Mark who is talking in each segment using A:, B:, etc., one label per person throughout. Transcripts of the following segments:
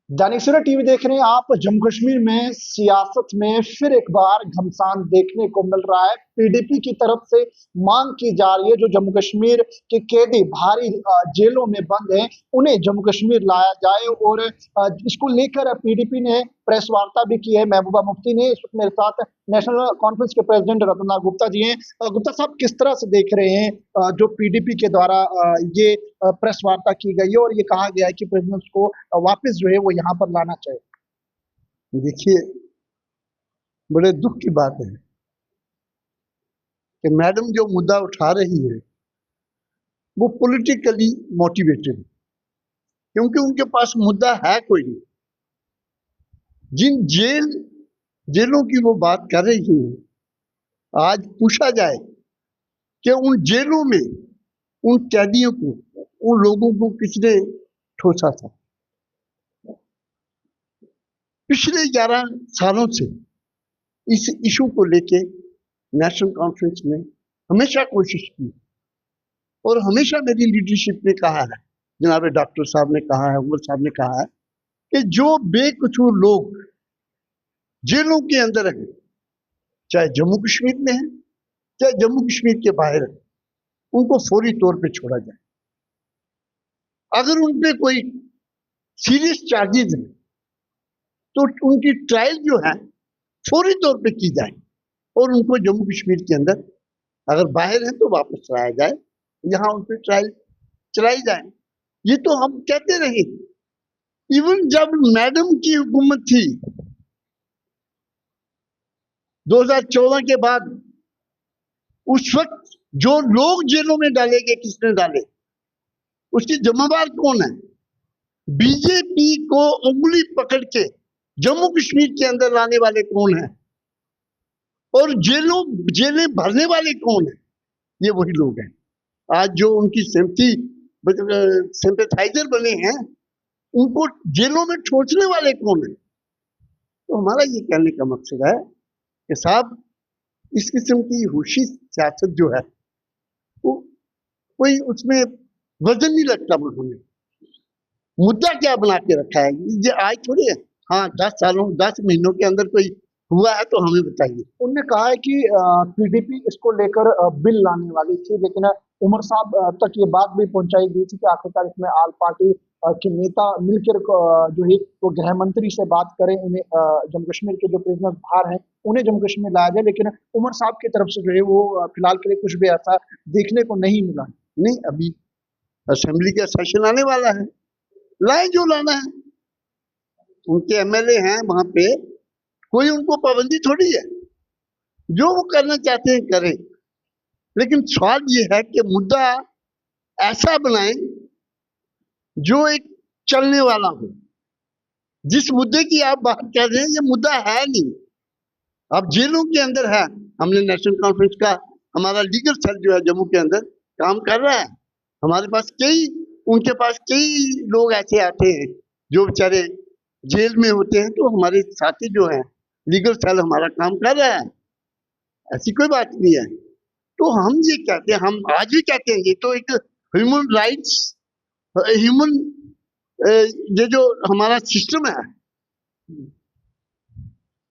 A: Dainik Savera TV देख रहे हैं आप। जम्मू कश्मीर में सियासत में फिर एक बार घमासान देखने को मिल रहा है। पीडीपी की तरफ से मांग की जा रही है, जो जम्मू कश्मीर के कैदी भारी जेलों में बंद हैं, उन्हें जम्मू कश्मीर लाया जाए। और इसको लेकर पीडीपी ने प्रेस वार्ता भी की है। महबूबा मुफ्ती ने, इस वक्त मेरे साथ नेशनल कॉन्फ्रेंस के प्रेसिडेंट रतन गुप्ता जी हैं। गुप्ता साहब, किस तरह से देख रहे हैं जो पीडीपी के द्वारा ये प्रेस वार्ता की गई है और ये कहा गया है कि प्रिजनर्स को वापस जो है वो यहाँ पर लाना चाहिए?
B: देखिए, बड़े दुख की बात है कि मैडम जो मुद्दा उठा रही है वो पॉलिटिकली मोटिवेटेड है, क्योंकि उनके पास मुद्दा है कोई नहीं। जिन जेलों की वो बात कर रही है, आज पूछा जाए कि उन जेलों में उन कैदियों को, उन लोगों को किसने ठोसा था। पिछले 11 सालों से इस इशू को लेके नेशनल कॉन्फ्रेंस में हमेशा कोशिश की और हमेशा मेरी लीडरशिप ने कहा है, जनाब डॉक्टर साहब ने कहा है, उमर साहब ने कहा है कि जो बेकसूर लोग जेलों के अंदर हैं, चाहे जम्मू कश्मीर में है चाहे जम्मू कश्मीर के बाहर है, उनको फौरी तौर पे छोड़ा जाए। अगर उन पे कोई सीरियस चार्जेस हैं तो उनकी ट्रायल जो है फौरी तौर पे की जाए और उनको जम्मू कश्मीर के अंदर, अगर बाहर है तो वापस लाया जाए, यहाँ उन पर ट्रायल चलाई जाए। ये तो हम कहते रहे। इवन जब मैडम की हुकूमत थी 2014 के बाद, उस वक्त जो लोग जेलों में डाले गए, किसने डाले, उसकी जिम्मेदार कौन है? बीजेपी को उंगली पकड़ के जम्मू कश्मीर के अंदर लाने वाले कौन है और जेलें भरने वाले कौन है? ये वही लोग हैं। आज जो उनकी सिंपैथाइजर बने हैं, उनको जेलों में ठोंसने वाले कौन है? तो हमारा ये कहने का मकसद है कि साहब, इस किस्म की होशी सियासत जो है वो कोई उसमें वजन नहीं लगता। उन्होंने मुद्दा क्या बना के रखा है? ये आज थोड़ी है। हाँ, 10 महीनों के अंदर कोई हुआ है तो हमें बताइए।
A: उन्होंने कहा है कि पीडीपी इसको लेकर बिल लाने वाली थी, लेकिन उमर साहब तक ये बात भी पहुंचाई गई थी कि आखिरकार इसमें आल पार्टी के नेता मिलकर जो है वो गृह मंत्री से बात करें, उन्हें जम्मू कश्मीर के जो प्रिजनर्स बाहर हैं उन्हें जम्मू कश्मीर लाया जाए। लेकिन उमर साहब की तरफ से जो है वो फिलहाल के लिए कुछ भी ऐसा देखने को नहीं मिला।
B: नहीं, अभी असेंबली का सेशन आने वाला है, लाए जो लाना है। उनके एमएलए हैं वहां पे, कोई उनको पाबंदी थोड़ी है, जो वो करना चाहते हैं करें। लेकिन सवाल ये है कि मुद्दा ऐसा बनाएं जो एक चलने वाला हो। जिस मुद्दे की आप बात कर रहे हैं ये मुद्दा है नहीं। अब जेलों के अंदर है, हमने नेशनल कॉन्फ्रेंस का, हमारा लीगल सेल जो है जम्मू के अंदर काम कर रहा है। हमारे पास उनके पास कई लोग ऐसे आते हैं जो बेचारे जेल में होते हैं, तो हमारे साथी जो हैं, लीगल सेल हमारा काम कर रहा है, ऐसी कोई बात नहीं है। तो हम ये कहते हैं, हम आज भी कहते हैं, ये तो एक ह्यूमन राइट्स, ह्यूमन, ये जो हमारा सिस्टम है,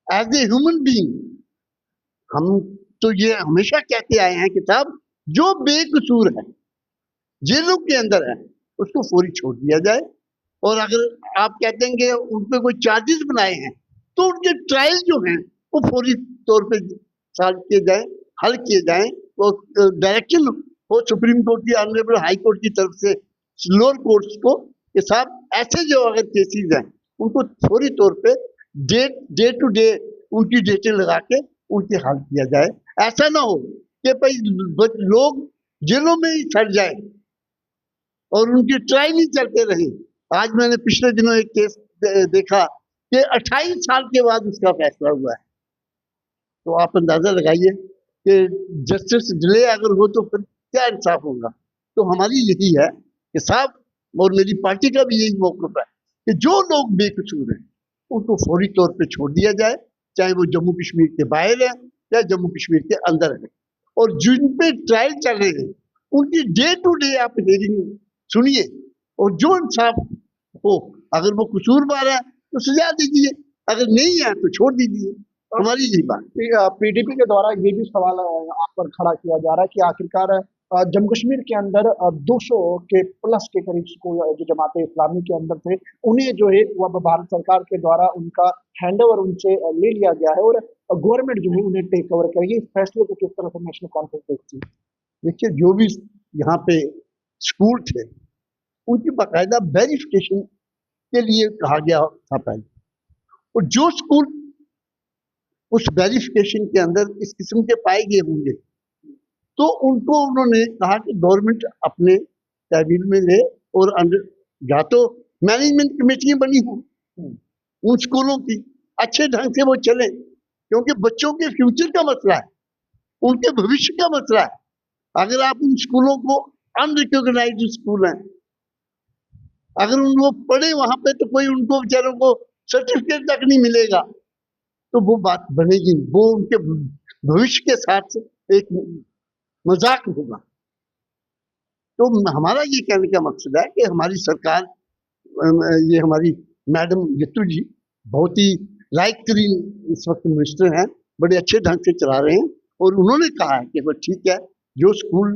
B: एज ए ह्यूमन बीइंग, हम तो ये हमेशा कहते आए हैं कि साहब, जो बेकसूर है, जेलों के अंदर है, उसको फौरी छोड़ दिया जाए। और अगर आप कहते हैं कि उन पर कोई चार्जेस बनाए हैं तो उनके ट्रायल जो हैं वो फौरी तौर पे सॉल्व किए जाए, हल किए जाएं। और डायरेक्शन हो सुप्रीम कोर्ट की, ऑनरेबल हाई कोर्ट की तरफ से लोअर कोर्ट्स को कि साहब, ऐसे जो अगर केसेस हैं उनको फौरी तौर पे डे टू डे उनकी डेटें लगा के उनके हल किया जाए। ऐसा ना हो कि भाई लोग जेलों में ही सड़ जाए और उनकी ट्रायल नहीं चलते रहे। आज मैंने पिछले दिनों एक केस देखा कि 28 साल के बाद उसका फैसला हुआ है। तो आप अंदाजा लगाइए कि जस्टिस डिले अगर हो तो फिर क्या इंसाफ होगा। तो हमारी यही है कि साहब, और मेरी पार्टी का भी यही मौक़िफ़ है कि जो लोग बेकसूर हैं उनको फौरी तौर पे छोड़ दिया जाए, चाहे वो जम्मू कश्मीर के बाहर है या जम्मू कश्मीर के अंदर है। और जिन पे ट्रायल चल रहे हैं उनकी डे टू डे आप हियरिंग सुनिए और जो इंसाफ हो, अगर वो कसूरवार है तो सजा दीजिए, अगर नहीं है तो छोड़ दीजिए। हमारी यही बात।
A: पीडीपी के द्वारा ये भी सवाल आप पर खड़ा किया जा रहा है कि आखिरकार जम्मू कश्मीर के अंदर 200 के प्लस के करीब स्कूल जो जमात इस्लामी के अंदर थे, उन्हें जो है वो अब भारत सरकार के द्वारा उनका हैंडओवर उनसे ले लिया गया है और गवर्नमेंट जो है उन्हें टेक ओवर करेगी। इस फैसले को किस तरह से नेशनल कॉन्फ्रेंस देखती है?
B: देखिए, जो भी यहाँ पे स्कूल थे उनकी बाकायदा वेरिफिकेशन के लिए कहा गया था पहले, और जो स्कूल उस वेरिफिकेशन के अंदर इस किस्म के पाए गए होंगे तो उनको उन्होंने कहा कि गवर्नमेंट अपने तहवील में ले, और अंडर या तो मैनेजमेंट कमेटियां बनी हों उन स्कूलों की, अच्छे ढंग से वो चलें, क्योंकि बच्चों के फ्यूचर का मसला है, उनके भविष्य का मसला है। अगर आप उन स्कूलों को अनरिकॉग्नाइज्ड स्कूल हैं, अगर उन लोग पढ़े वहां पे तो कोई उनको बेचारों को सर्टिफिकेट तक नहीं मिलेगा, तो वो बात बनेगी, वो उनके भविष्य के साथ एक मजाक होगा। तो हमारा ये कहने का मकसद है कि हमारी सरकार, ये हमारी मैडम यत्तू जी बहुत ही लायक तरीन इस वक्त मिनिस्टर हैं, बड़े अच्छे ढंग से चला रहे हैं, और उन्होंने कहा है कि वो ठीक है, जो स्कूल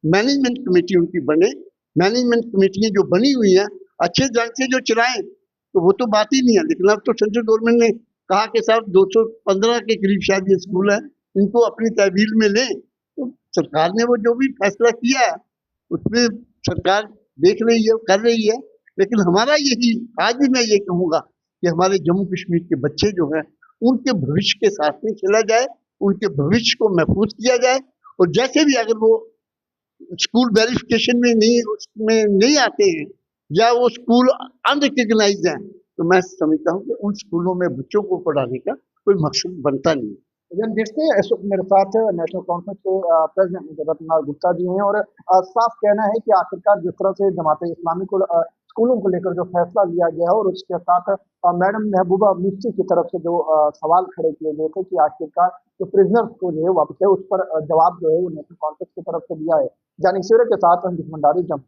B: मैनेजमेंट कमेटी उनकी बने, मैनेजमेंट कमेटियां जो बनी हुई हैं अच्छे ढंग से जो चलाएं, तो वो तो बात ही नहीं है। लेकिन अब तो सेंट्रल गवर्नमेंट ने कहा कि साहब 215 के करीब शायद ये स्कूल है, इनको अपनी तहवील में लें। तो सरकार ने वो जो भी फैसला किया है उसमें सरकार देख रही है, कर रही है, लेकिन हमारा यही, आज भी मैं ये कहूँगा कि हमारे जम्मू कश्मीर के बच्चे जो हैं उनके भविष्य के साथ में चला जाए, उनके भविष्य को महफूज किया जाए, और जैसे भी अगर वो स्कूल वेरिफिकेशन में नहीं आते हैं या वो स्कूल अनरिकग्नाइज हैं, तो मैं समझता हूँ कि उन स्कूलों में बच्चों को पढ़ाने का कोई मकसद बनता नहीं है।
A: देखते हैं, इस वक्त मेरे साथ नेशनल कॉन्फ्रेंस के प्रेसिडेंट रतनलाल गुप्ता जी हैं और साफ कहना है कि आखिरकार जिस तरह से जमात इस्लामी को स्कूलों को लेकर जो फैसला लिया गया है, और उसके साथ मैडम महबूबा मुफ्ती की तरफ से जो सवाल खड़े किए गए थे कि आखिरकार जो प्रिजनर्स को जो है वापस है, उस पर जवाब जो है वो नेशनल कॉन्फ्रेंस की तरफ से दिया है। जानी के साथ हम भंडारी जम्मू।